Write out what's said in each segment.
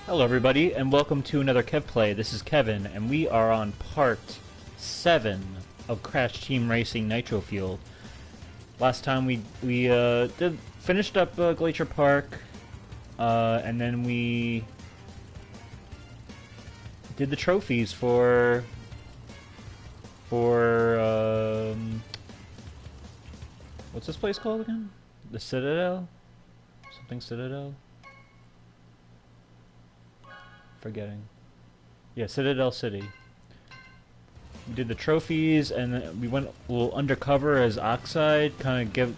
Hello everybody, and welcome to another Kev Play. This is Kevin, and we are on part 7 of Crash Team Racing Nitro-Fueled. Last time we finished up Glacier Park, and then we did the trophies for what's this place called again? The Citadel? Something Citadel? Forgetting. Yeah, Citadel City. We did the trophies, and then we went a little undercover as Oxide, kind of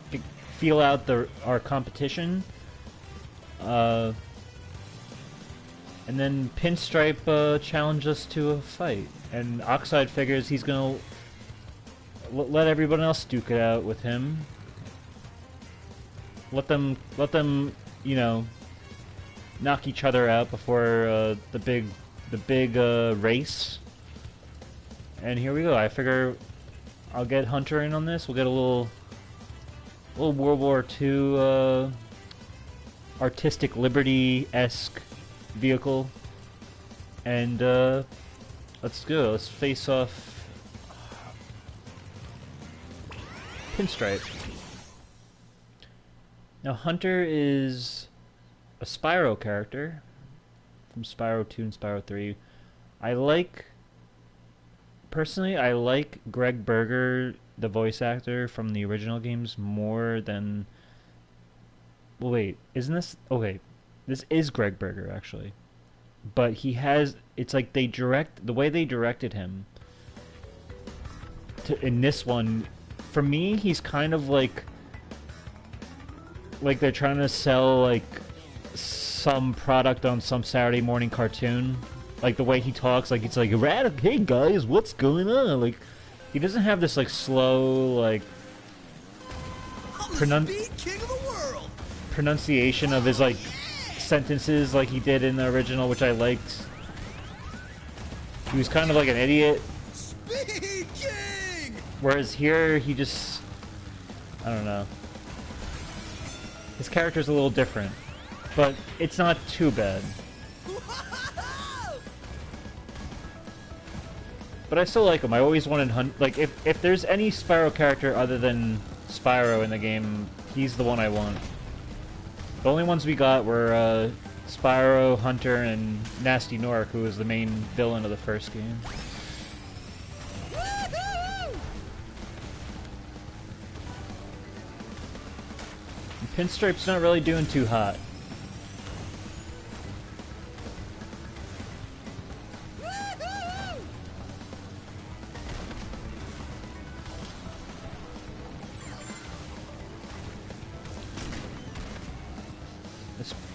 feel out our competition. And then Pinstripe challenged us to a fight, and Oxide figures he's gonna let everyone else duke it out with him. Let them, you know, knock each other out before the big race. And here we go. I figure I'll get Hunter in on this. We'll get a little World War II artistic liberty-esque vehicle, and let's go. Let's face off Pinstripe. Now Hunter is a Spyro character from Spyro 2 and Spyro 3. Personally, I like Greg Berger, the voice actor from the original games, more than... Well, wait, isn't this... Okay, this is Greg Berger, actually. But he has... It's like the way they directed him in this one, for me, he's kind of like they're trying to sell, like, some product on some Saturday morning cartoon. Like the way he talks, like it's like, hey guys, what's going on? Like, he doesn't have this like slow, like pronunciation of his like sentences like he did in the original, which I liked. He was kind of like an idiot. Speaking! Whereas here he just, I don't know. His character's a little different. But it's not too bad. But I still like him. I always wanted like if there's any Spyro character other than Spyro in the game, he's the one I want. The only ones we got were Spyro, Hunter, and Nasty Nork, who was the main villain of the first game. And Pinstripe's not really doing too hot.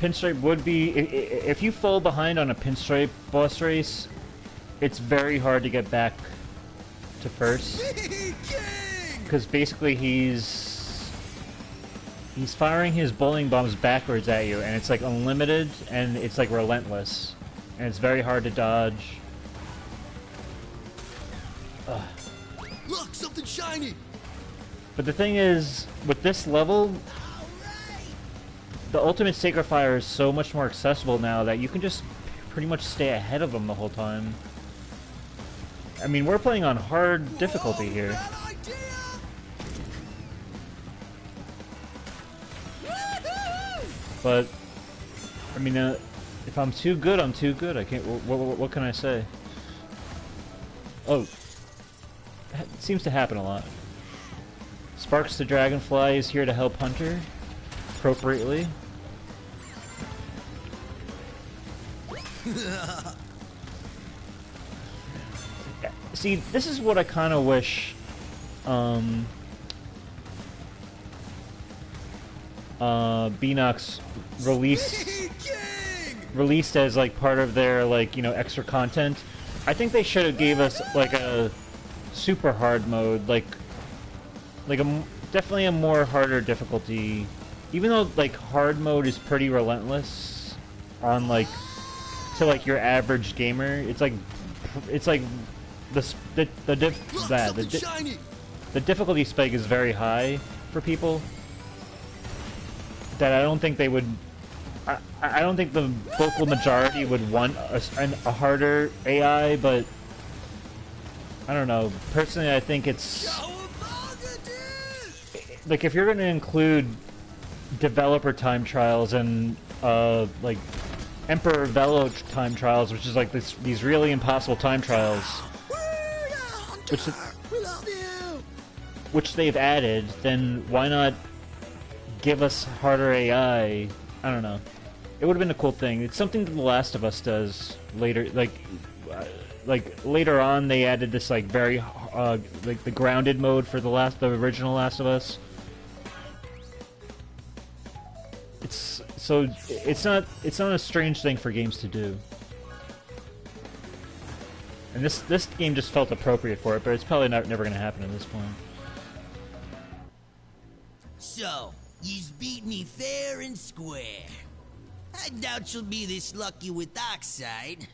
Pinstripe would be, if you fall behind on a Pinstripe boss race, it's very hard to get back to first. Because basically he's firing his bowling bombs backwards at you, and it's like unlimited, and it's like relentless. And it's very hard to dodge. Ugh. Look, something shiny! But the thing is, with this level, the Ultimate Sacred Fire is so much more accessible now that you can just pretty much stay ahead of them the whole time. I mean, we're playing on hard difficulty here. But, I mean, if I'm too good, I'm too good. I can't... What can I say? Oh. That seems to happen a lot. Sparks the Dragonfly is here to help Hunter. Appropriately. See, this is what I kind of wish Beanox released as like part of their, like, you know, extra content. I think they should have gave us like a super hard mode, like definitely a more harder difficulty. Even though like hard mode is pretty relentless on like to like your average gamer, it's like the difficulty spike is very high for people that I don't think they would I don't think the vocal majority would want a harder AI, but I don't know. Personally, I think it's like if you're going to include developer time trials and like Emperor Velo time trials, which is like these really impossible time trials, which they've added, then why not give us harder AI? I don't know. It would have been a cool thing. It's something that The Last of Us does later, like later on they added this like very like the grounded mode for the original Last of Us. It's not a strange thing for games to do. And this game just felt appropriate for it, but it's probably never going to happen at this point. So, you's beat me fair and square. I doubt you'll be this lucky with Oxide.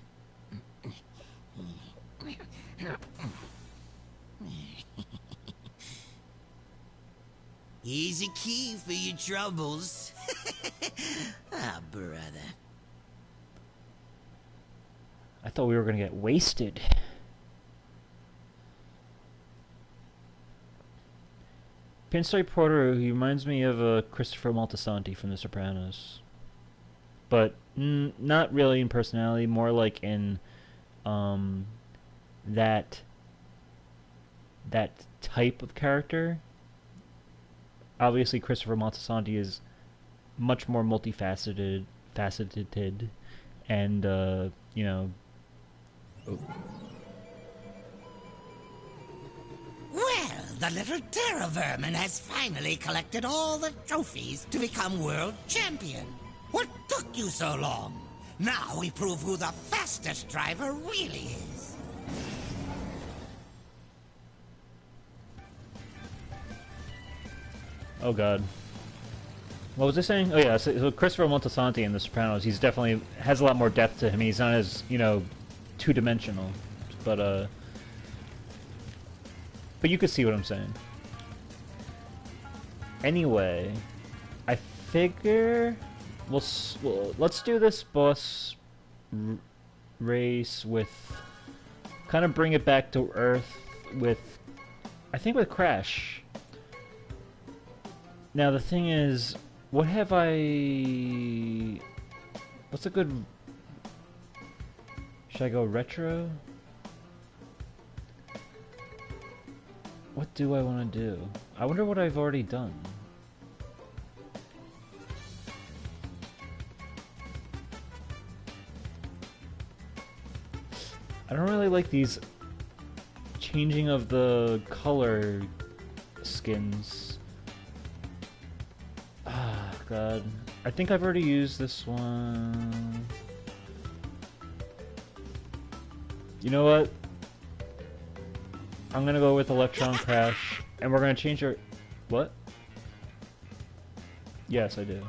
Here's a key for your troubles. Ah, brother. I thought we were going to get wasted. Pinstripe Porter, he reminds me of Christopher Moltisanti from The Sopranos. But not really in personality, more like in that type of character. Obviously, Christopher Moltisanti is much more multifaceted, and you know. Oh. Well, the little terror vermin has finally collected all the trophies to become world champion. What took you so long? Now we prove who the fastest driver really is. Oh god. What was I saying? Oh yeah, so Christopher Moltisanti in The Sopranos, he's definitely has a lot more depth to him. He's not as, you know, two-dimensional. But you could see what I'm saying. Anyway, I figure let's do this boss race with kind of bring it back to Earth with, I think, with Crash. Now the thing is, what's a good, should I go retro? What do I want to do? I wonder what I've already done. I don't really like these changing of the color skins. Ah, God. I think I've already used this one. You know what? I'm gonna go with Electron Crash, and we're gonna change our... What? Yes, I do.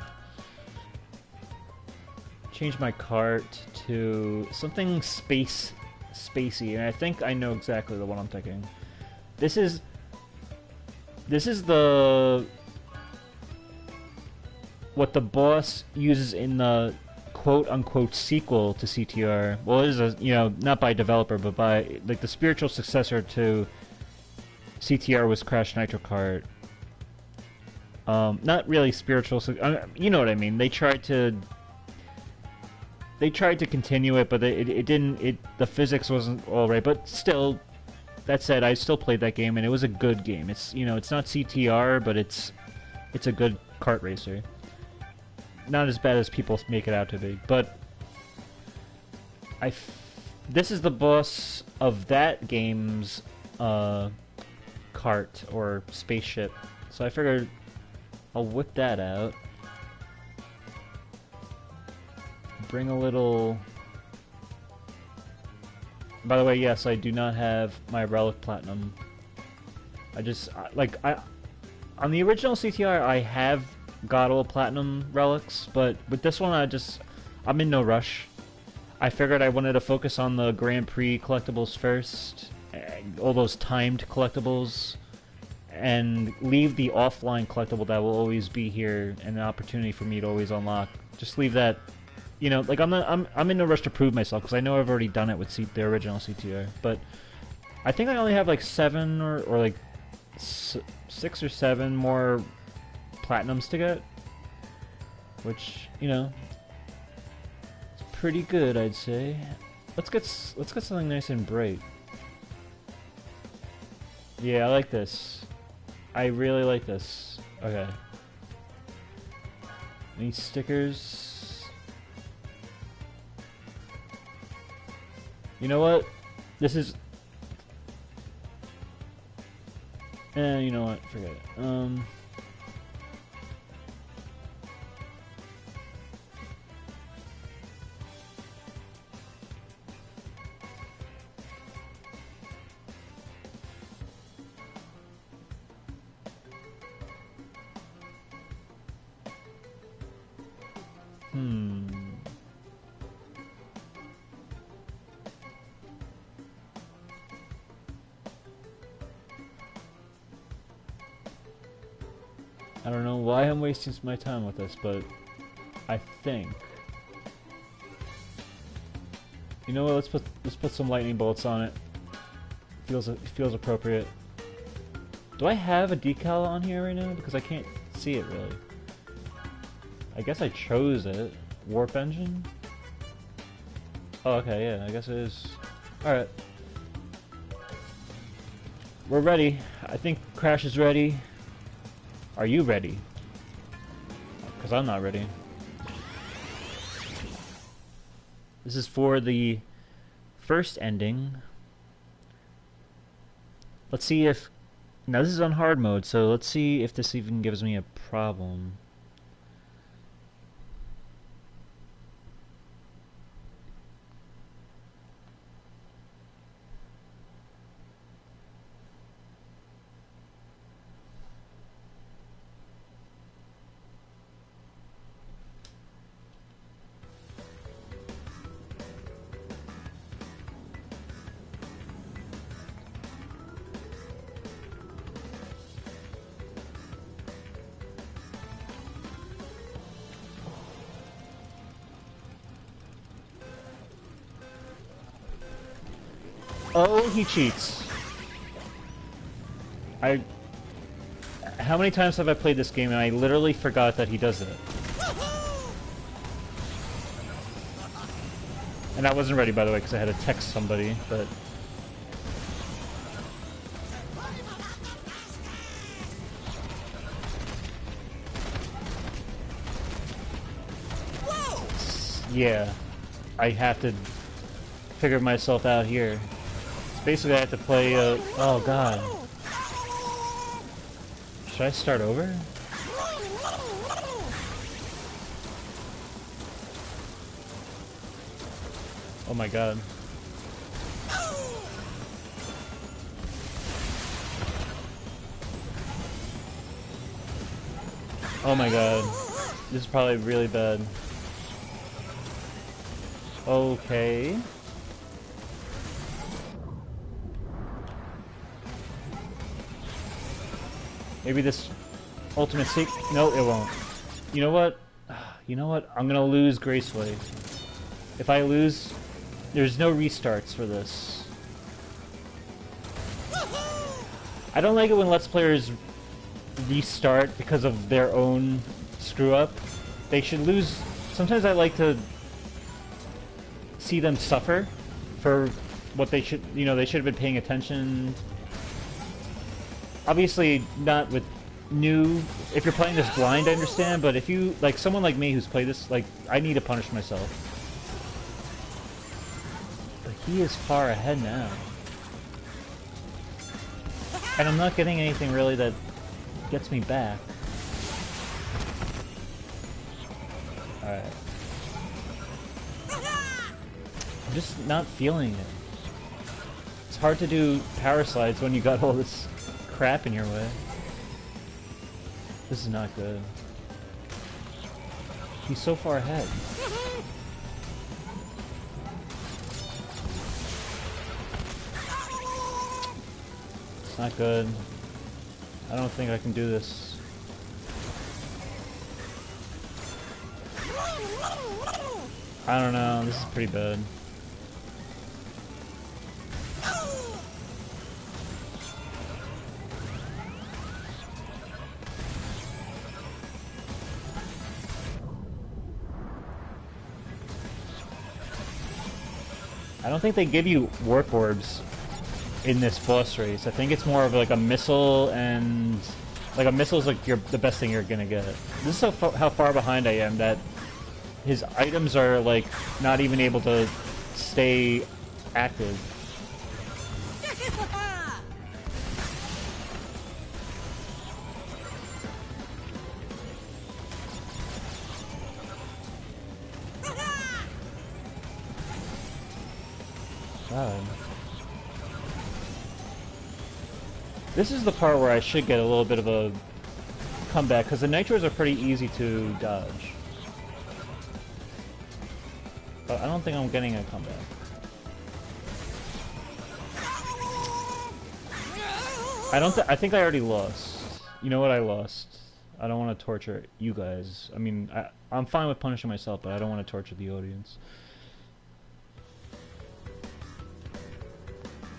Change my cart to something spacey, and I think I know exactly the one I'm thinking. This is the... what the boss uses in the quote-unquote sequel to CTR. Well, it is a, you know, not by developer, but by, like, the spiritual successor to CTR was Crash Nitro Kart. Not really spiritual, you know what I mean. They tried to continue it, but it didn't, the physics wasn't all right, but still, that said, I still played that game, and it was a good game. It's, you know, it's not CTR, but it's a good kart racer. Not as bad as people make it out to be, but this is the boss of that game's cart or spaceship, so I figured I'll whip that out. Bring a little... By the way, yes, I do not have my Relic Platinum. I just, on the original CTR, I have got all platinum relics, but with this one I'm in no rush. I figured I wanted to focus on the Grand Prix collectibles first, all those timed collectibles, and leave the offline collectible that will always be here and an opportunity for me to always unlock. Just leave that, you know, like I'm in no rush to prove myself because I know I've already done it with the original CTR, but I think I only have like 7 or like 6 or 7 more platinums to get, which, you know, it's pretty good, I'd say. Let's get something nice and bright. Yeah, I like this. I really like this. Okay. Any stickers? You know what? This is... you know what? Forget it. I don't know why I'm wasting my time with this, but I think, you know what? Let's put some lightning bolts on it. Feels appropriate. Do I have a decal on here right now? Because I can't see it really. I guess I chose it. Warp engine? Oh, okay, yeah, I guess it is. Alright. We're ready. I think Crash is ready. Are you ready? Because I'm not ready. This is for the first ending. Let's see if... Now this is on hard mode, so let's see if this even gives me a problem. Oh, he cheats. How many times have I played this game and I literally forgot that he does it? And I wasn't ready, by the way, because I had to text somebody, but... Yeah. I have to figure myself out here. Basically, I have to play, oh god. Should I start over? Oh my god. Oh my god. This is probably really bad. Okay. Maybe this ultimate seek. No, it won't. You know what? You know what? I'm gonna lose gracefully. If I lose, there's no restarts for this. I don't like it when Let's Players restart because of their own screw up. They should lose. Sometimes I like to see them suffer for what they should, you know, they should have been paying attention. Obviously not with new, if you're playing this blind, I understand, but if you, like someone like me who's played this, like, I need to punish myself. But he is far ahead now. And I'm not getting anything really that gets me back. Alright. I'm just not feeling it. It's hard to do power slides when you got all this crap in your way. This is not good. He's so far ahead. It's not good. I don't think I can do this. I don't know, this is pretty bad. I don't think they give you warp orbs in this boss race. I think it's more of like a missile, and like a missile is like the best thing you're gonna get. This is how far behind I am that his items are like not even able to stay active. God. This is the part where I should get a little bit of a comeback, because the nitros are pretty easy to dodge. But I don't think I'm getting a comeback. I think I already lost. You know what? I lost. I don't want to torture you guys. I mean, I'm fine with punishing myself, but I don't want to torture the audience.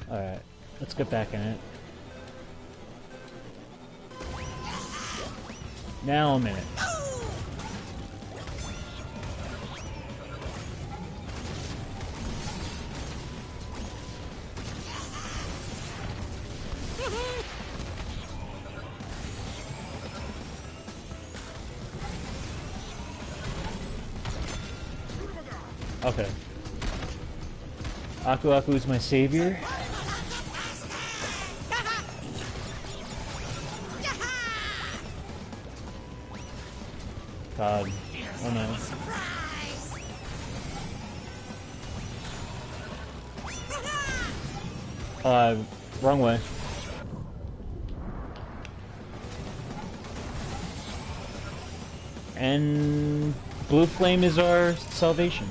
Alright, let's get back in it. Now I'm in it. Okay. Aku Aku is my savior. God. Oh no. Wrong way. And blue flame is our salvation.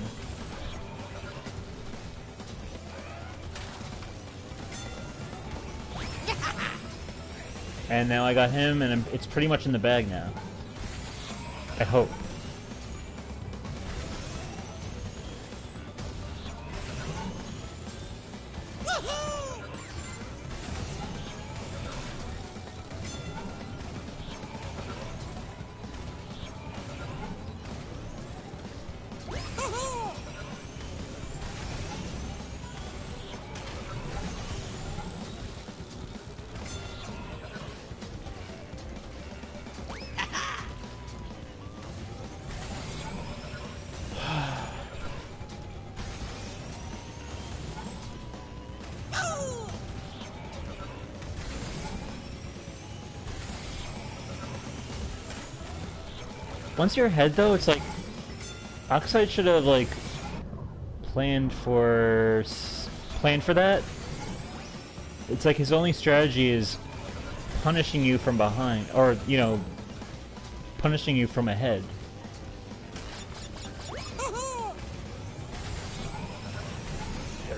And now I got him, and it's pretty much in the bag now. I hope. Once you're ahead, though, it's like Oxide should have like planned for that. It's like his only strategy is punishing you from behind, or you know, punishing you from ahead.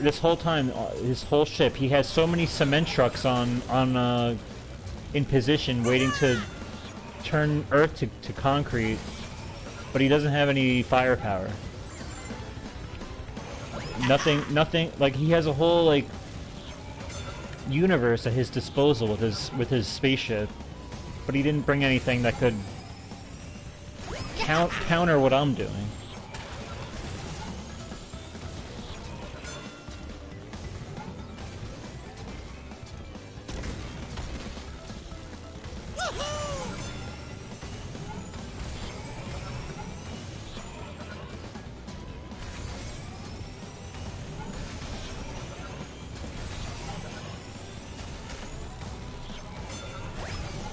This whole time, his whole ship, he has so many cement trucks in position, waiting to turn Earth to concrete, but he doesn't have any firepower. Nothing. Like, he has a whole like universe at his disposal with his spaceship, but he didn't bring anything that could counter what I'm doing.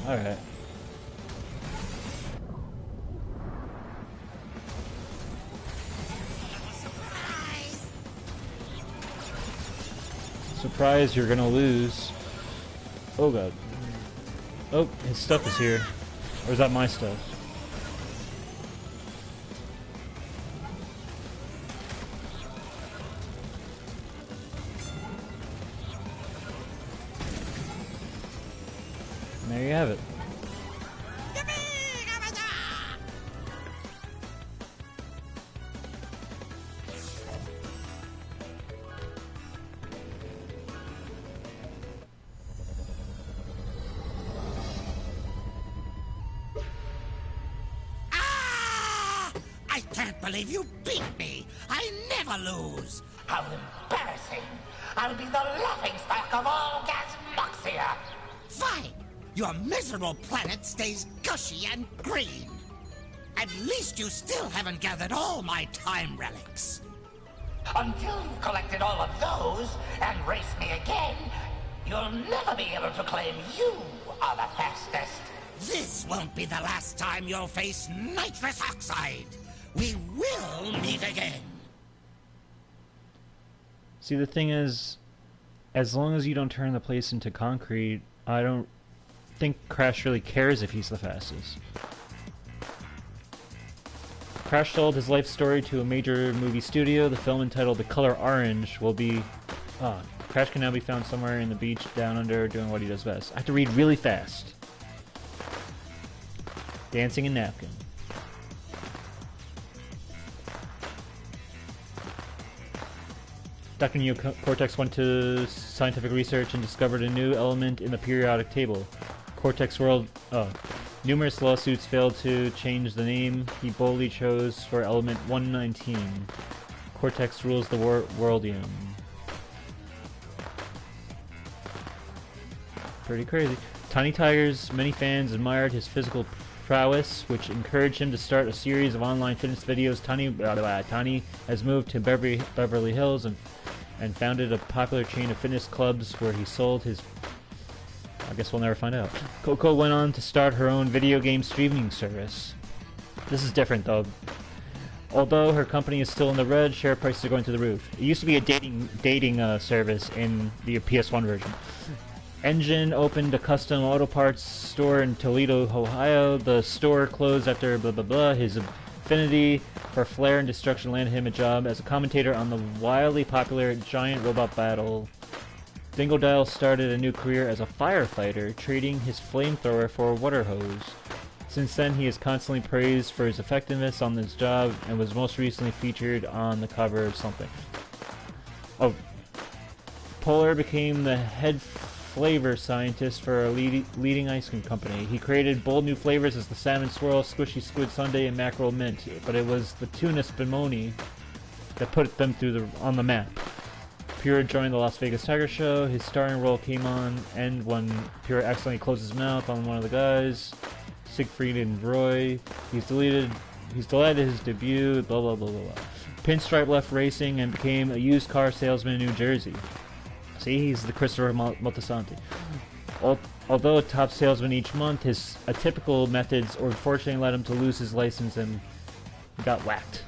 Alright. Surprise, you're gonna lose. Oh god. Oh, his stuff is here. Or is that my stuff? And there you have it. I can't believe you beat me. I never lose. How embarrassing. I'll be the laughingstock of all Gasmoxia. Fine. Your miserable planet stays gushy and green. At least you still haven't gathered all my time relics. Until you've collected all of those and race me again, you'll never be able to claim you are the fastest. This won't be the last time you'll face nitrous oxide. We will meet again. See, the thing is, as long as you don't turn the place into concrete, I don't think Crash really cares if he's the fastest. Crash told his life story to a major movie studio. The film, entitled The Color Orange, will be... Crash can now be found somewhere in the beach down under doing what he does best. I have to read really fast. Dancing and napkin. Dr. Neo-Cortex went to scientific research and discovered a new element in the periodic table. Cortex World... Numerous lawsuits failed to change the name he boldly chose for element 119. Cortex rules the worldium. Pretty crazy. Tiny Tiger's many fans admired his physical prowess, which encouraged him to start a series of online fitness videos. Tiny has moved to Beverly Hills and founded a popular chain of fitness clubs where he sold his... I guess we'll never find out. Coco went on to start her own video game streaming service. This is different though. Although her company is still in the red, share prices are going through the roof. It used to be a dating service in the PS1 version. Engine opened a custom auto parts store in Toledo, Ohio. The store closed after blah blah blah. His affinity for flair and destruction landed him a job as a commentator on the wildly popular Giant Robot Battle. Dingodile started a new career as a firefighter, trading his flamethrower for a water hose. Since then, he is constantly praised for his effectiveness on this job and was most recently featured on the cover of something. Oh, Polar became the head flavor scientist for a leading ice cream company. He created bold new flavors as the Salmon Swirl, Squishy Squid Sundae, and Mackerel Mint, but it was the Tuna Spumoni that put them on the map. Pure joined the Las Vegas Tiger Show. His starring role came on end when Pure accidentally closed his mouth on one of the guys, Siegfried and Roy. He's delighted his debut, blah blah blah blah blah. Pinstripe left racing and became a used car salesman in New Jersey. See, he's the Christopher Moltisanti. Although a top salesman each month, his atypical methods unfortunately led him to lose his license and got whacked.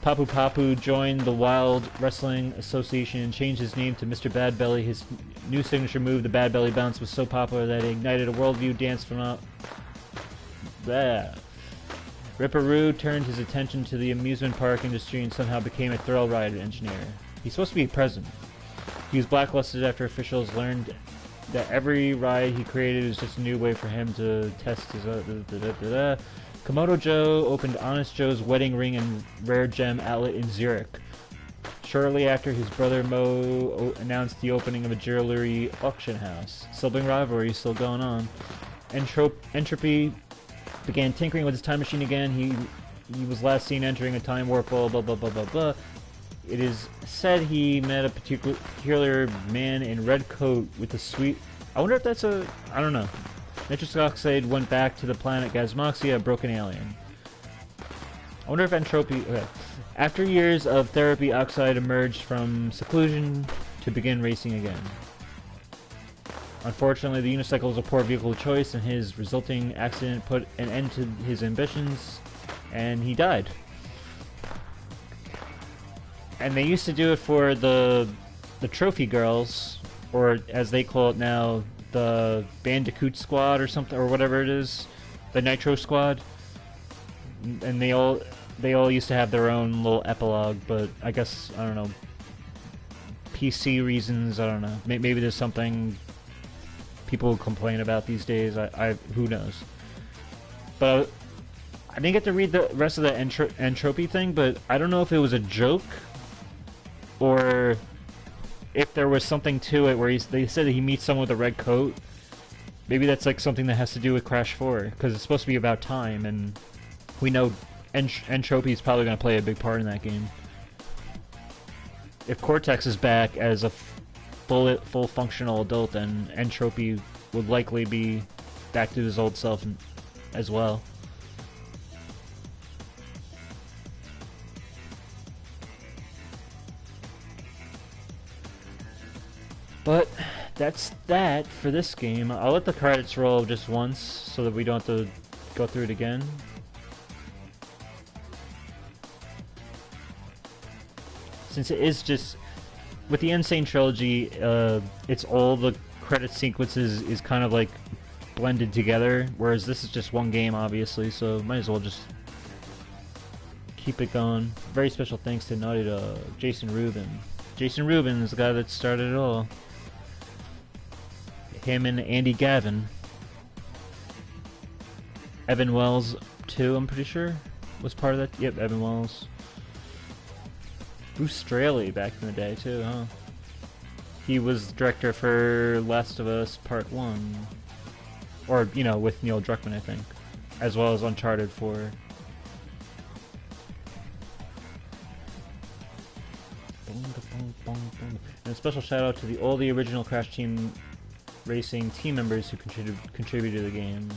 Papu Papu joined the Wild Wrestling Association and changed his name to Mr. Bad Belly. His new signature move, the Bad Belly Bounce, was so popular that it ignited a worldview dance from Ripperoo turned his attention to the amusement park industry and somehow became a thrill ride engineer. He's supposed to be president. He was blacklisted after officials learned that every ride he created was just a new way for him to test his... Komodo Joe opened Honest Joe's wedding ring and rare gem outlet in Zurich. Shortly after, his brother Mo announced the opening of a jewelry auction house. Sibling rivalry is still going on. Entropy began tinkering with his time machine again. He was last seen entering a time warp, blah blah blah blah blah blah. It is said he met a peculiar man in red coat with a sweet... I wonder if that's a... I don't know. Nitrous oxide went back to the planet Gasmoxia, a broken alien. I wonder if entropy... Okay. After years of therapy, Oxide emerged from seclusion to begin racing again. Unfortunately, the unicycle was a poor vehicle choice, and his resulting accident put an end to his ambitions, and he died. And they used to do it for the trophy girls, or as they call it now, the Bandicoot Squad or something, or whatever it is, the Nitro Squad, and they all used to have their own little epilogue. But I guess, I don't know, PC reasons, I don't know. Maybe there's something people complain about these days. Who knows? But I didn't get to read the rest of the entropy thing, but I don't know if it was a joke or if there was something to it where they said that he meets someone with a red coat. Maybe that's like something that has to do with Crash 4, because it's supposed to be about time, and we know Entropy's probably going to play a big part in that game. If Cortex is back as a full functional adult, then Entropy would likely be back to his old self as well. But that's that for this game. I'll let the credits roll just once so that we don't have to go through it again. Since it is just, with the Insane Trilogy, it's all the credit sequences is kind of like blended together, whereas this is just one game, obviously, so might as well just keep it going. Very special thanks to Naughty Dog, Jason Rubin. Jason Rubin is the guy that started it all. Him and Andy Gavin. Evan Wells, too, I'm pretty sure, was part of that. Yep, Evan Wells. Bruce Straley back in the day, too, huh? He was director for Last of Us Part 1. Or, you know, with Neil Druckmann, I think. As well as Uncharted 4. And a special shout out to all the original Crash Team Racing team members who contributed to the game.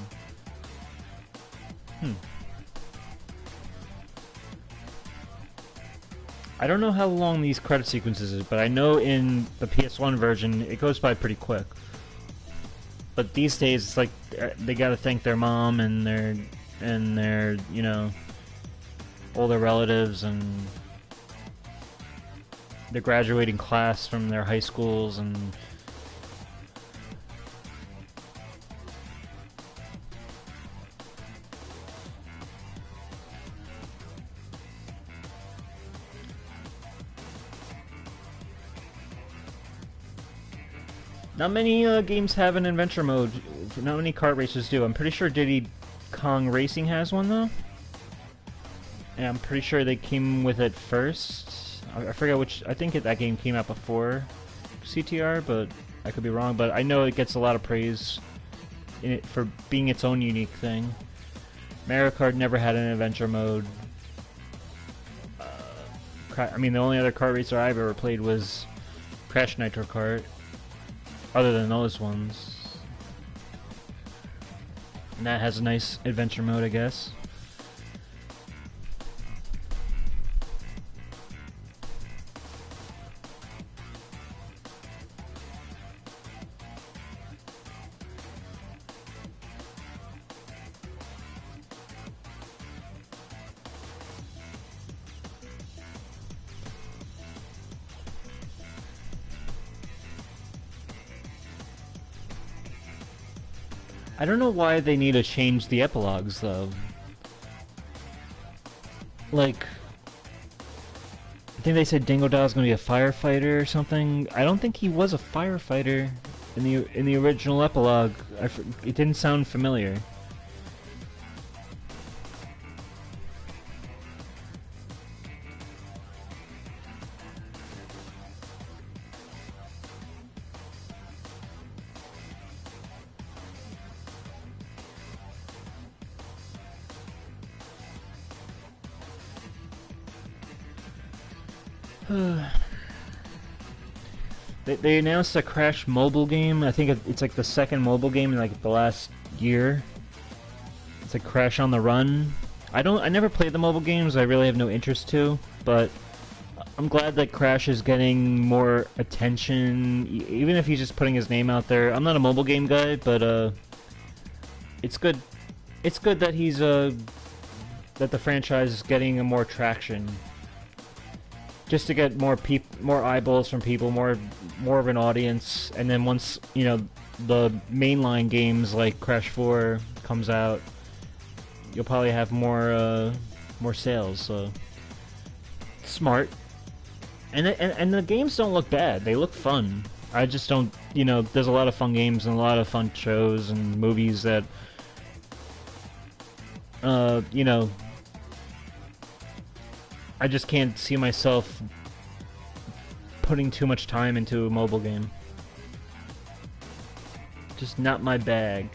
I don't know how long these credit sequences is, but I know in the PS1 version it goes by pretty quick. But these days it's like they gotta thank their mom and their you know, all their relatives and the graduating class from their high schools and not many games have an adventure mode. Not many kart racers do. I'm pretty sure Diddy Kong Racing has one, though. And I'm pretty sure they came with it first. I forget which... I think that game came out before CTR, but I could be wrong. But I know it gets a lot of praise in it for being its own unique thing. Mario Kart never had an adventure mode. I mean, the only other kart racer I've ever played was Crash Nitro Kart. Other than those ones. And that has a nice adventure mode, I guess. I don't know why they need to change the epilogues, though. Like, I think they said Dingo Dog's gonna be a firefighter or something. I don't think he was a firefighter in the original epilogue. It didn't sound familiar. They announced a Crash mobile game. I think it's like the second mobile game in like the last year. It's like Crash on the Run. I never played the mobile games. I really have no interest to, but I'm glad that Crash is getting more attention, even if he's just putting his name out there. I'm not a mobile game guy, but it's good. It's good that he's that the franchise is getting more traction. Just to get more eyeballs from people, more of an audience, and then once, you know, the mainline games like Crash 4 comes out, you'll probably have more sales. So smart. And the games don't look bad. They look fun. I just don't, you know, there's a lot of fun games and a lot of fun shows and movies that you know, I just can't see myself putting too much time into a mobile game. Just not my bag.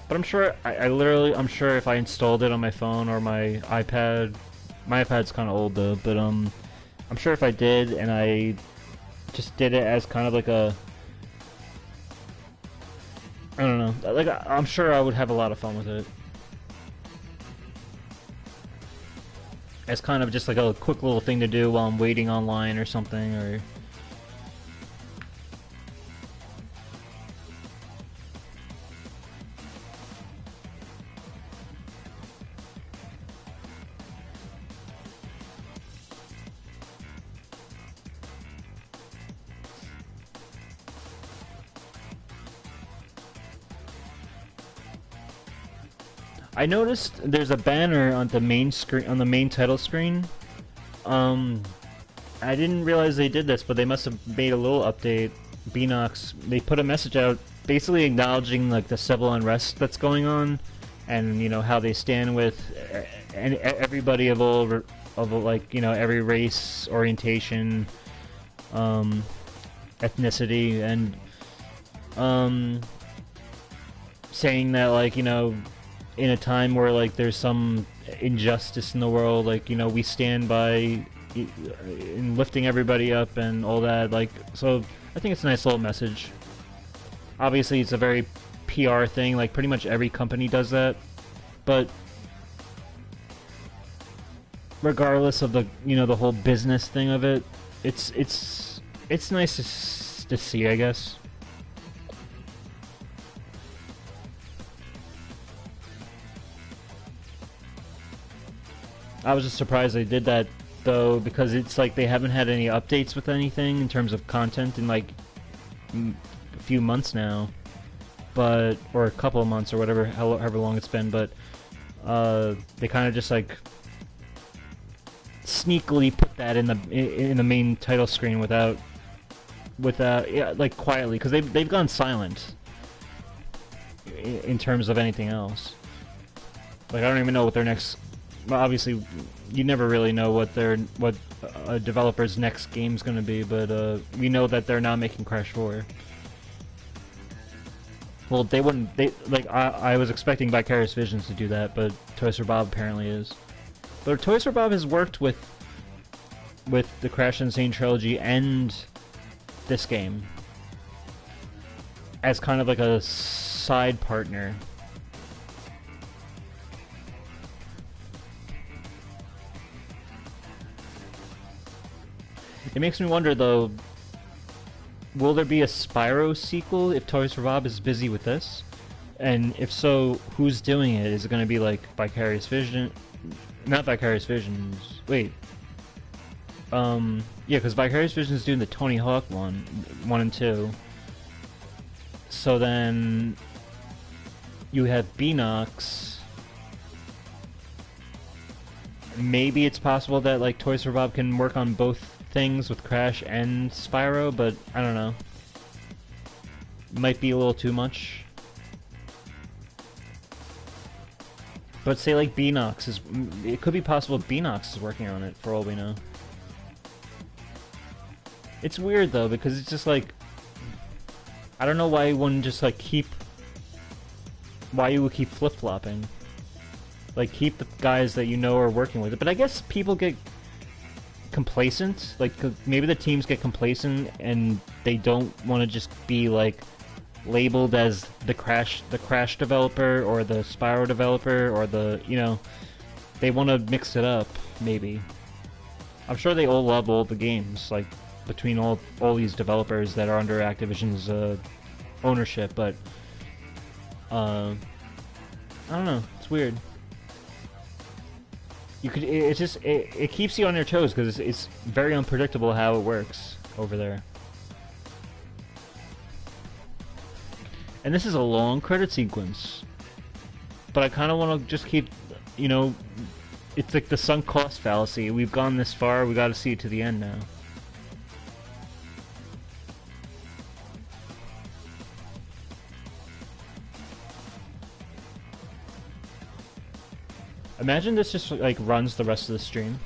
But I'm sure, I literally, I'm sure if I installed it on my phone or my iPad's kind of old though, but I'm sure if I did and I just did it as kind of like a, I don't know, like I'm sure I would have a lot of fun with it. As kind of just like a quick little thing to do while I'm waiting online or something, or... I noticed there's a banner on the main screen, on the main title screen. I didn't realize they did this, but they must have made a little update. Beanox, they put a message out basically acknowledging like the civil unrest that's going on, and you know how they stand with and everybody of all like, you know, every race, orientation, ethnicity, and saying that, like, you know, in a time where like there's some injustice in the world, like, you know, we stand by in lifting everybody up and all that. Like, so I think it's a nice little message. Obviously it's a very PR thing, like pretty much every company does that, but regardless of the, you know, the whole business thing of it, it's nice to see, I guess. I was just surprised they did that, though, because it's like they haven't had any updates with anything in terms of content in like a few months now, but, or a couple of months or whatever, however long it's been, but they kind of just like sneakily put that in the main title screen without yeah, like quietly, because they've gone silent in terms of anything else. Like, I don't even know what their next. Well, obviously, you never really know what a developer's next game's gonna be, but we know that they're not making Crash 4. Well, they wouldn't. I was expecting Vicarious Visions to do that, but Toys for Bob apparently is. But Toys for Bob has worked with the Crash Insane trilogy and this game as kind of like a side partner. It makes me wonder, though, will there be a Spyro sequel if Toys for Bob is busy with this? And if so, who's doing it? Is it going to be like Vicarious Vision? Not Vicarious Visions. Wait. Yeah, because Vicarious Vision is doing the Tony Hawk one and 2. So then you have Beanox. Maybe it's possible that like Toys for Bob can work on both things with Crash and Spyro, but I don't know. Might be a little too much. But say like Beanox is, it could be possible Beanox is working on it for all we know. It's weird though, because it's just like, I don't know why you wouldn't just like why you would keep flip-flopping. Like, keep the guys that you know are working with it. But I guess people get complacent. Like, maybe the teams get complacent and they don't want to just be like labeled as the Crash developer or the Spyro developer or the, you know, they want to mix it up, maybe. I'm sure they all love all the games, like, between all these developers that are under Activision's ownership, but I don't know, it's weird. You could, it keeps you on your toes because it's very unpredictable how it works over there. And this is a long credit sequence, but I kind of want to just keep, you know, it's like the sunk cost fallacy. We've gone this far, we got to see it to the end now. Imagine this just like runs the rest of the stream.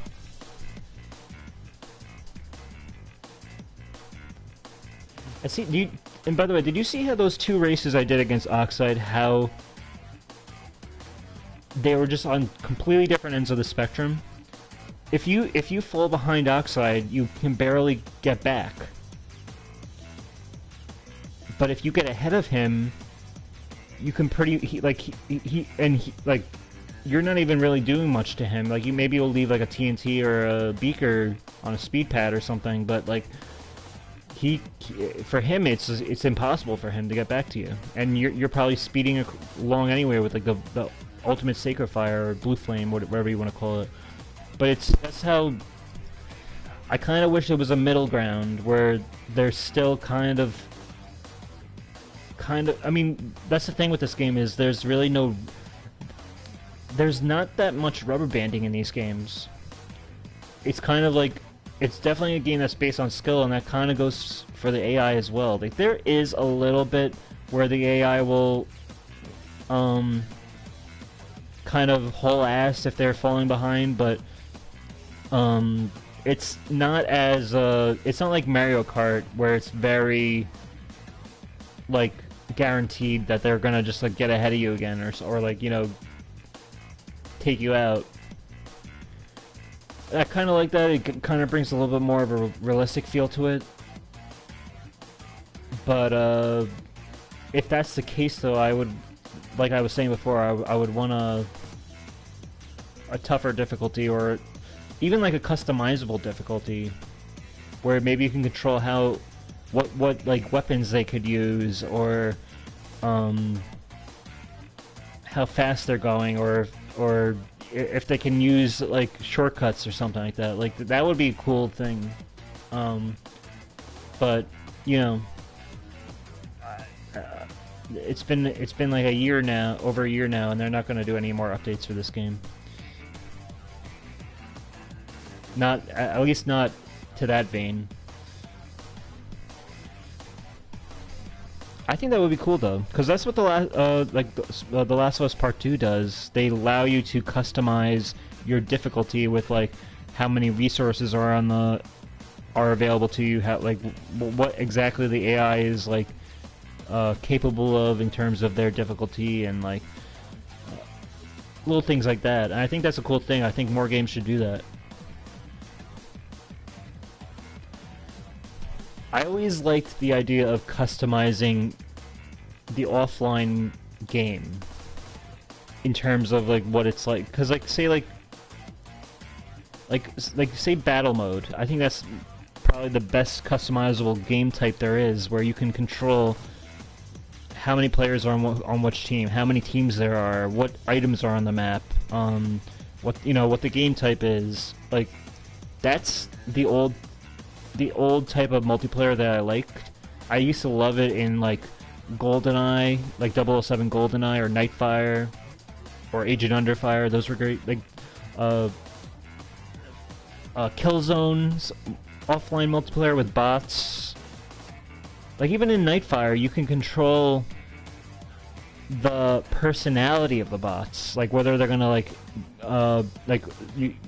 I see. And by the way, did you see how those two races I did against Oxide? How they were just on completely different ends of the spectrum. If you fall behind Oxide, you can barely get back. But if you get ahead of him, you can like you're not even really doing much to him. Like, you maybe will leave like a TNT or a beaker on a speed pad or something, but like for him it's impossible for him to get back to you, and you're probably speeding along anyway with like the ultimate Sacred Fire or Blue Flame, whatever you want to call it. But that's how I kind of wish there was a middle ground where there's still kind of. I mean, that's the thing with this game, is there's not that much rubber banding in these games. It's kind of like, it's definitely a game that's based on skill, and that kind of goes for the AI as well. Like, there is a little bit where the AI will kind of haul ass if they're falling behind, but it's not as it's not like Mario Kart, where it's very like guaranteed that they're gonna just like get ahead of you again, or like, you know, take you out. I kind of like that. It kind of brings a little bit more of a realistic feel to it. But if that's the case, though, I would, like I was saying before, I would want a tougher difficulty, or even like a customizable difficulty, where maybe you can control what like weapons they could use, or how fast they're going, or if they can use like shortcuts or something like that. Like, that would be a cool thing. But you know, it's been like over a year now, and they're not going to do any more updates for this game. Not, at least not to that vein. I think that would be cool, though, because that's what the Last of Us Part 2 does. They allow you to customize your difficulty with like how many resources are available to you, how, like, what exactly the AI is like capable of in terms of their difficulty, and like little things like that. And I think that's a cool thing. I think more games should do that. I always liked the idea of customizing the offline game in terms of like what it's like, because like say say battle mode. I think that's probably the best customizable game type there is, where you can control how many players are on which team, how many teams there are, what items are on the map, what the game type is. Like, that's the old type of multiplayer that I liked. I used to love it in like GoldenEye, like 007 GoldenEye, or Nightfire, or Agent Under Fire. Those were great. Like Killzone's offline multiplayer with bots. Like, even in Nightfire, you can control the personality of the bots, like whether they're gonna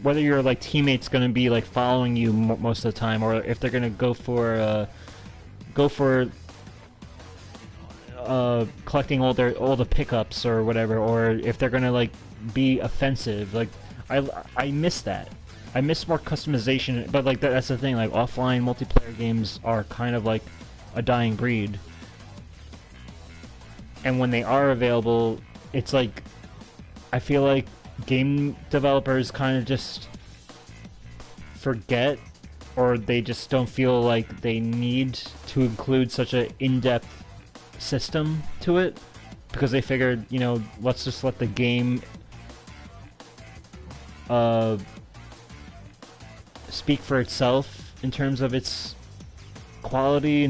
whether your like teammate's gonna be like following you most of the time, or if they're gonna go for collecting all the pickups or whatever, or if they're gonna like be offensive. Like, I miss that. I miss more customization, but like that's the thing. Like, offline multiplayer games are kind of like a dying breed. And when they are available, it's like, I feel like game developers kind of just forget, or they just don't feel like they need to include such an in-depth system to it, because they figured, you know, let's just let the game speak for itself in terms of its quality,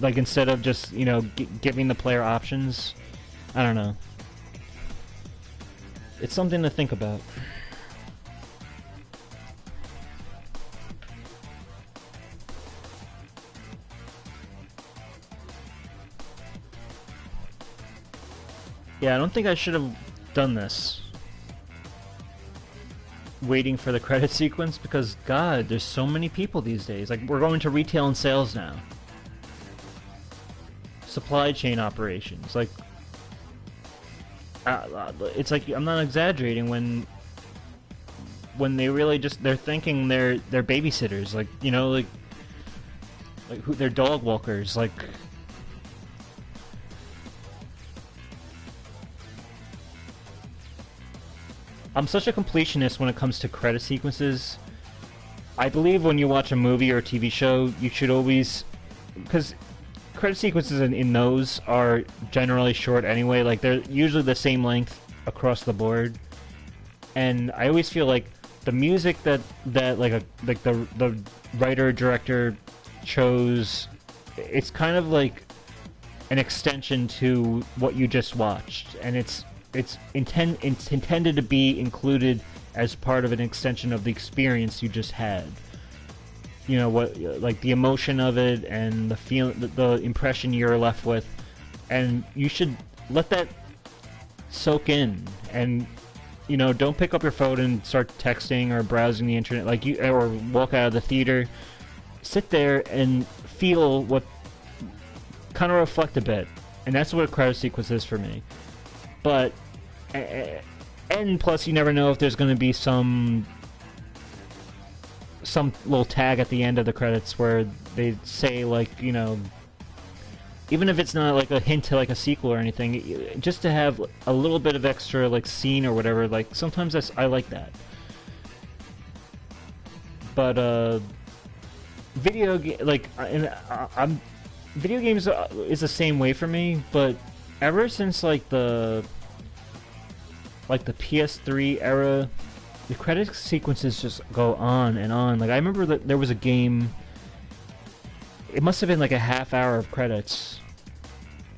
like, instead of just, you know, giving the player options. I don't know. It's something to think about. Yeah, I don't think I should have done this. Waiting for the credit sequence, because God, there's so many people these days. Like, we're going to retail and sales now. Supply chain operations, like, it's like I'm not exaggerating when they really just they're thinking they're babysitters, like, you know, like who they're dog walkers, like. I'm such a completionist when it comes to credit sequences. I believe when you watch a movie or a TV show, you should always, because credit sequences in those are generally short anyway. Like, they're usually the same length across the board, and I always feel like the music that the writer director chose, it's kind of like an extension to what you just watched, and it's intended to be included as part of an extension of the experience you just had. You know, what, like the emotion of it and the feel, the impression you're left with, and you should let that soak in. And, you know, don't pick up your phone and start texting or browsing the internet, like you, or walk out of the theater. Sit there and feel what, kind of reflect a bit, and that's what a credit sequence is for me. But, and plus, you never know if there's going to be some little tag at the end of the credits where they say, like, you know, even if it's not like a hint to like a sequel or anything, just to have a little bit of extra like scene or whatever. Like, sometimes I like that. But video games is the same way for me, but ever since like the PS3 era, the credit sequences just go on and on. Like, I remember that there was a game, it must have been like a half hour of credits,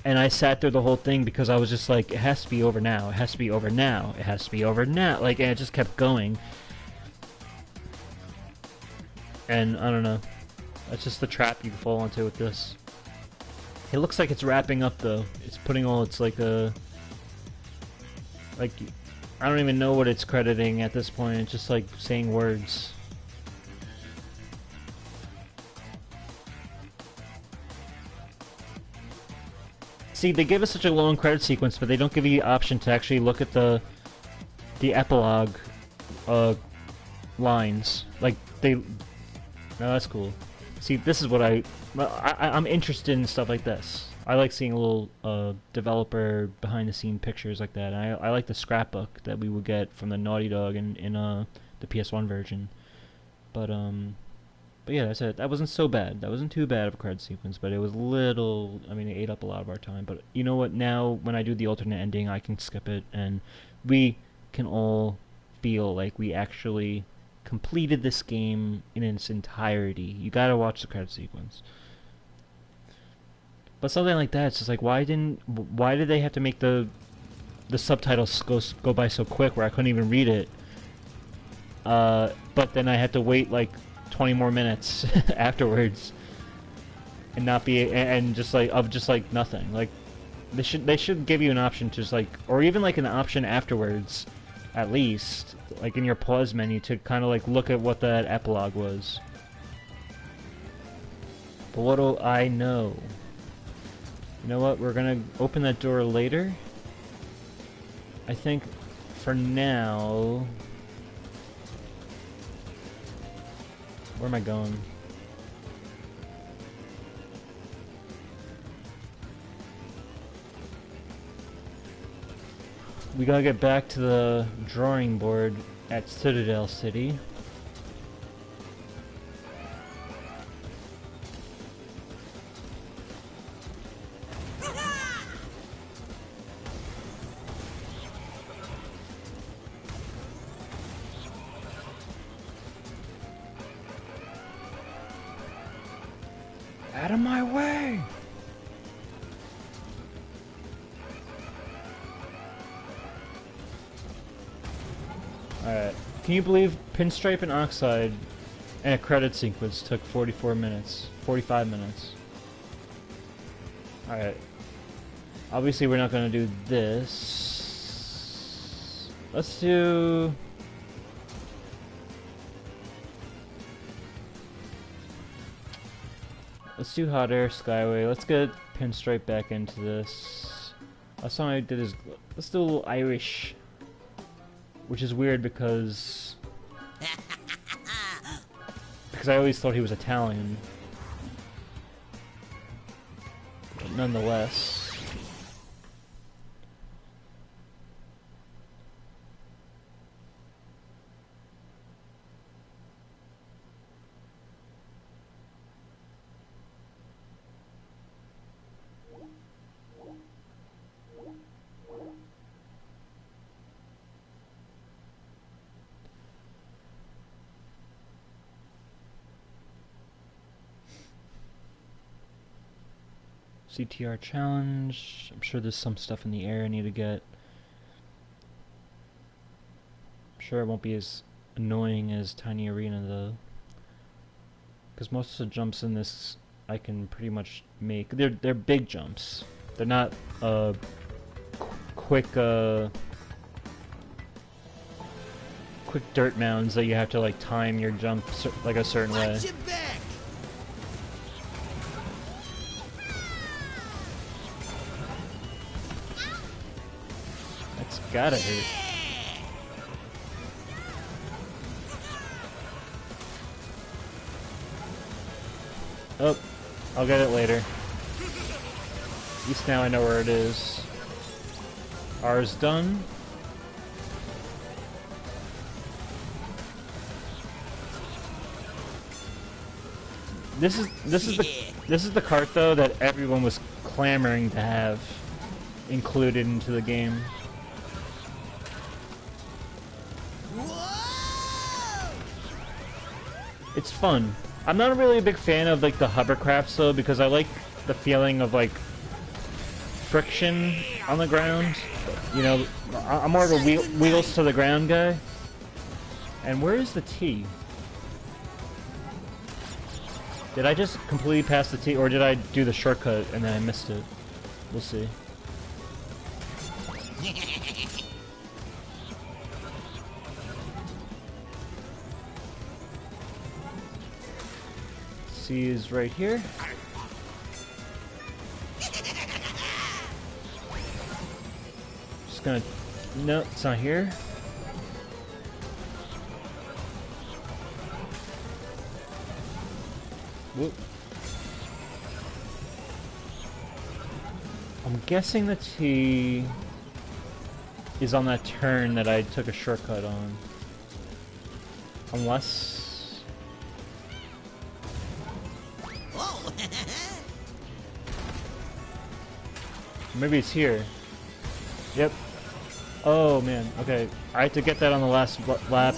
and I sat through the whole thing because I was just like, it has to be over now, it has to be over now, it has to be over now, like, and it just kept going. And I don't know, that's just the trap you can fall into with this. It looks like it's wrapping up though. It's putting all its like I don't even know what it's crediting at this point. It's just like saying words. See, they give us such a long credit sequence, but they don't give you the option to actually look at the epilogue lines. Like, they... No, that's cool. See, this is what I'm interested in stuff like this. I like seeing a little developer behind-the-scene pictures like that. And I like the scrapbook that we would get from the Naughty Dog in the PS1 version. But yeah, that's it. That wasn't so bad. That wasn't too bad of a credit sequence, but it was little... I mean, it ate up a lot of our time. But you know what? Now, when I do the alternate ending, I can skip it, and we can all feel like we actually completed this game in its entirety. You gotta watch the credit sequence. But something like that, it's just like, why did they have to make the subtitles go by so quick where I couldn't even read it? But then I had to wait like 20 more minutes afterwards, and not be just like nothing. Like, they should give you an option to just like, or even like an option afterwards, at least, like in your pause menu, to kind of like look at what that epilogue was. But what do I know? You know what? We're gonna open that door later. I think for now... Where am I going? We gotta get back to the drawing board at Citadel City. Out of my way! Alright. Can you believe Pinstripe and Oxide and a credit sequence took 44 minutes? 45 minutes. Alright. Obviously we're not gonna do this. Let's do... Let's do Hot Air Skyway. Let's get Pinstripe back into this. Last time I did his Let's do a little Irish. Which is weird because I always thought he was Italian. But nonetheless. CTR challenge. I'm sure there's some stuff in the air I need to get. I'm sure it won't be as annoying as Tiny Arena though. Because most of the jumps in this I can pretty much make. They're big jumps. They're not quick quick dirt mounds that you have to like time your jump like a certain way. Watch your back. That's gotta hurt. Oh, I'll get it later. At least now I know where it is. R's done. This is the cart though that everyone was clamoring to have included into the game. It's fun. I'm not really a big fan of like the hovercrafts though because I like the feeling of like friction on the ground. You know, I'm more of a wheels to the ground guy. And where is the T? Did I just completely pass the T or did I do the shortcut and then I missed it? We'll see. C is right here. Just gonna... No, it's not here. Whoop. I'm guessing the T is on that turn that I took a shortcut on. Unless... Maybe it's here. Yep. Oh man, okay. I had to get that on the last lap.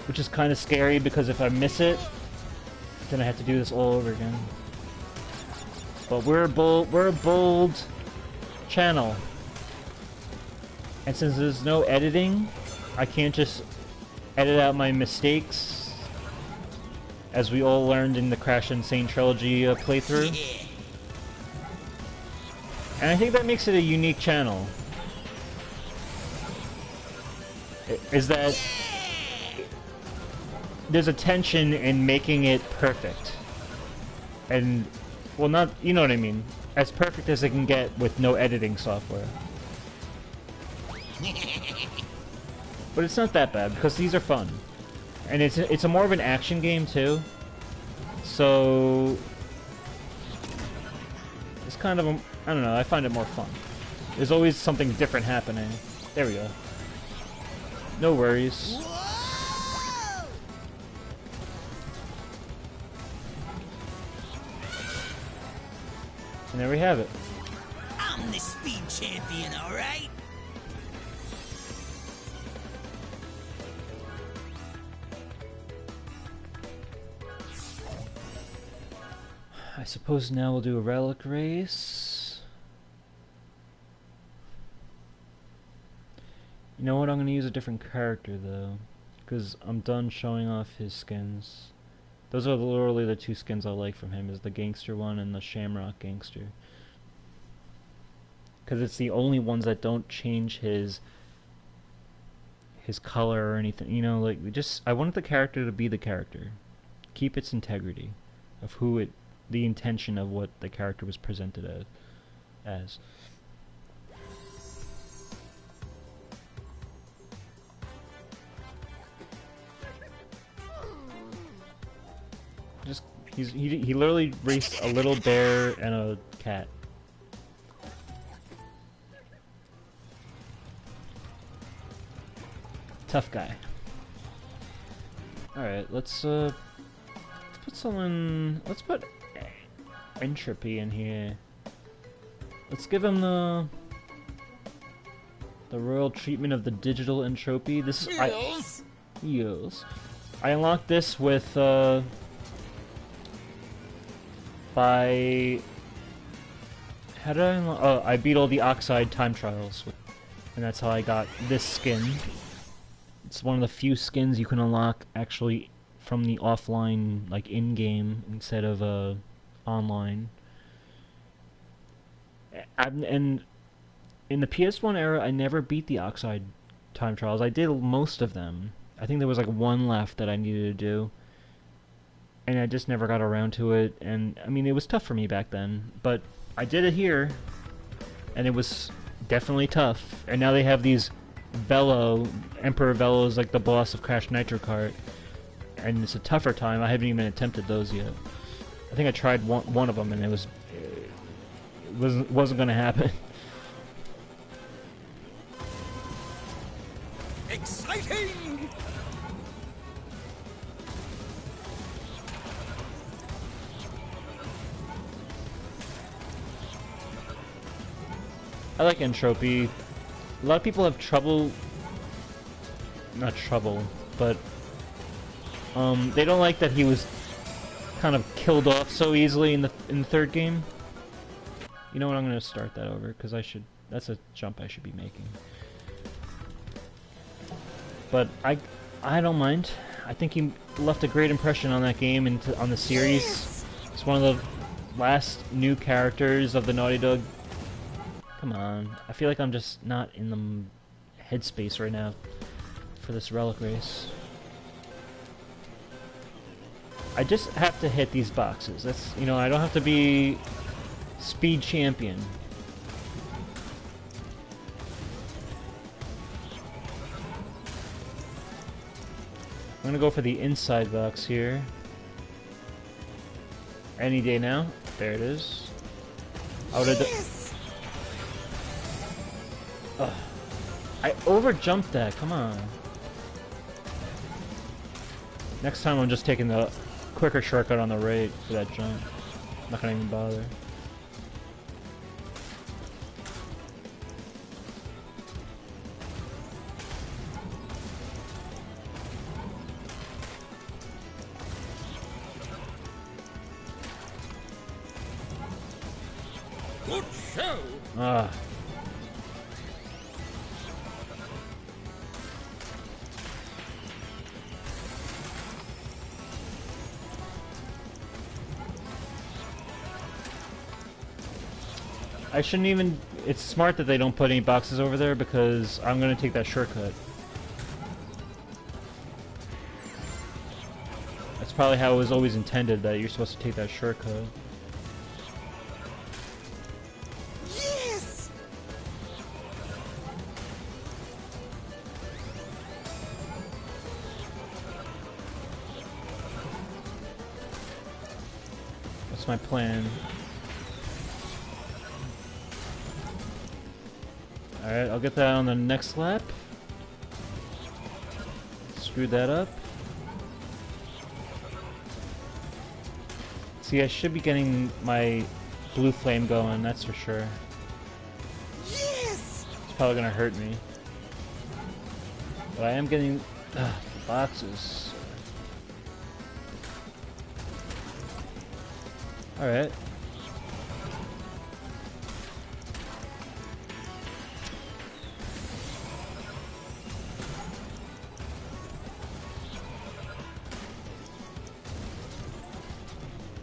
Which is kind of scary because if I miss it, then I have to do this all over again. But we're a bold channel. And since there's no editing, I can't just edit out my mistakes. As we all learned in the Crash Insane Trilogy playthrough. And I think that makes it a unique channel. Is that there's a tension in making it perfect. And, well not, you know what I mean. As perfect as it can get with no editing software. But it's not that bad, because these are fun. And it's a more of an action game too. So... It's kind of a... I don't know, I find it more fun. There's always something different happening. There we go. No worries. And there we have it. I'm the speed champion, alright? I suppose now we'll do a relic race. You know what, I'm gonna use a different character though, because I'm done showing off his skins. Those are literally the two skins I like from him, is the gangster one and the shamrock gangster. Because it's the only ones that don't change his color or anything, you know, like, I wanted the character to be the character. Keep its integrity of the intention of what the character was presented as. He literally raced a little bear and a cat. Tough guy. Alright, let's put someone... Let's put Entropy in here. Let's give him the royal treatment of the digital entropy. This is... Yes. Yes. I unlocked this with, by... How did I unlock... Oh, I beat all the Oxide time trials. And that's how I got this skin. It's one of the few skins you can unlock actually from the offline, like in-game, instead of online. And in the PS1 era, I never beat the Oxide time trials. I did most of them. I think there was like one left that I needed to do. And I just never got around to it. And, I mean, it was tough for me back then. But I did it here. And it was definitely tough. And now they have these Emperor Velo is like the boss of Crash Nitro Kart, and it's a tougher time. I haven't even attempted those yet. I think I tried one of them, and it wasn't going to happen. Exciting! I like Entropy. A lot of people have trouble, not trouble, but they don't like that he was kind of killed off so easily in the third game. You know what? I'm gonna start that over because that's a jump I should be making. But I don't mind. I think he left a great impression on that game and on the series. Yes. It's one of the last new characters of the Naughty Dog. Come on. I feel like I'm just not in the headspace right now for this relic race. I just have to hit these boxes. That's, you know, I don't have to be speed champion. I'm gonna go for the inside box here. Any day now. There it is. I would've Ugh. I overjumped that, come on. Next time I'm just taking the quicker shortcut on the right for that jump. I'm not gonna even bother. Good show! Ah. I shouldn't even... It's smart that they don't put any boxes over there because I'm gonna take that shortcut. That's probably how it was always intended, that you're supposed to take that shortcut. Yes! That's my plan. Alright, I'll get that on the next lap. Screwed that up. See, I should be getting my blue flame going, that's for sure. Yes! It's probably gonna hurt me. But I am getting boxes. Alright.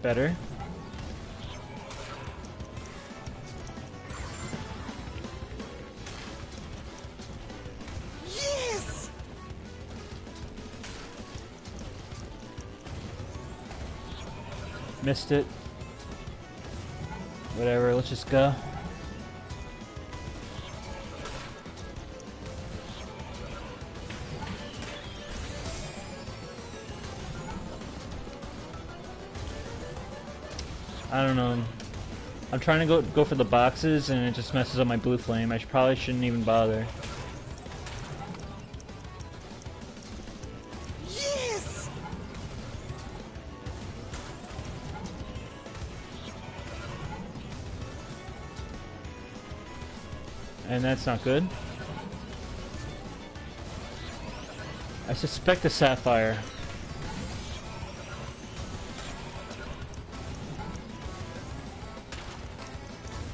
Better. Yes! Missed it. Whatever, let's just go. I don't know. I'm trying to go for the boxes, and it just messes up my blue flame. I probably shouldn't even bother. Yes! And that's not good. I suspect a sapphire.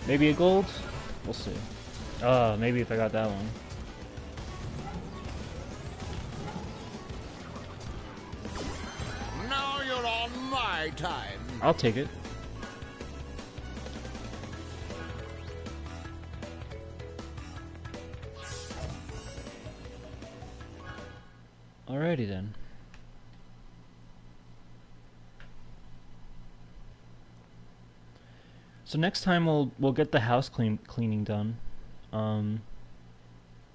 Maybe a gold? We'll see. Maybe if I got that one. Now you're on my time. I'll take it. Alrighty then. So next time we'll get the house cleaning done,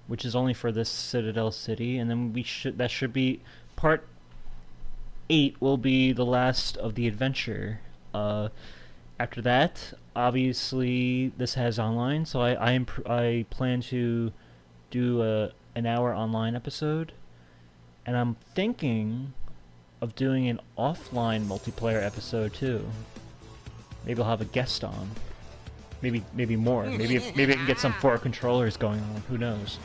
which is only for this Citadel City, and then that should be part 8 will be the last of the adventure. After that, obviously this has online, so I plan to do an hour online episode, and I'm thinking of doing an offline multiplayer episode too. Maybe I'll have a guest on. Maybe more. Maybe I can get some 4 controllers going on. Who knows?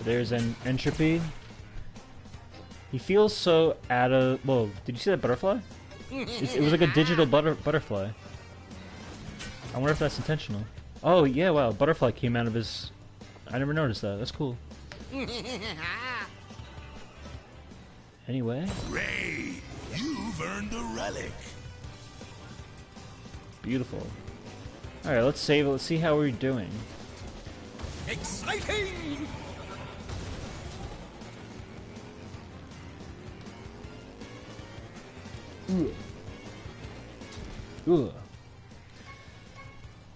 There's an entropy. He feels so out of. Whoa! Did you see that butterfly? It was like a digital butterfly. I wonder if that's intentional. Oh yeah! Wow! Butterfly came out of his. I never noticed that. That's cool. Anyway. Ray, you've earned a relic. Beautiful. Alright, let's save it. Let's see how we're doing. Exciting! Ooh.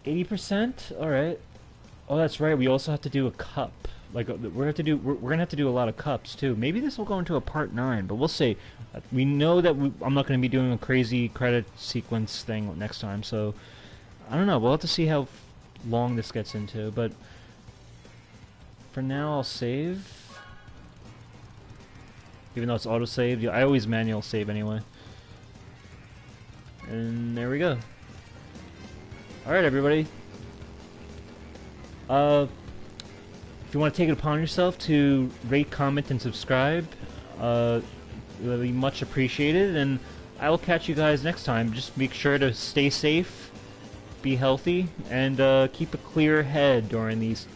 80%? Alright. Oh, that's right. We also have to do a cup. Like we're gonna have to do a lot of cups too. Maybe this will go into a part 9, but we'll see. We know that I'm not going to be doing a crazy credit sequence thing next time, so I don't know. We'll have to see how long this gets into. But for now, I'll save. Even though it's auto-saved, I always manual save anyway. And there we go. All right, everybody. If you want to take it upon yourself to rate, comment, and subscribe, it would be much appreciated, and I will catch you guys next time. Just make sure to stay safe, be healthy, and keep a clear head during these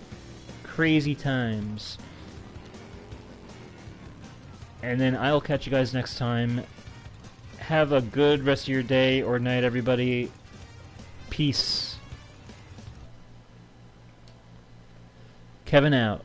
crazy times. And then I'll catch you guys next time. Have a good rest of your day or night, everybody. Peace. Kevin out.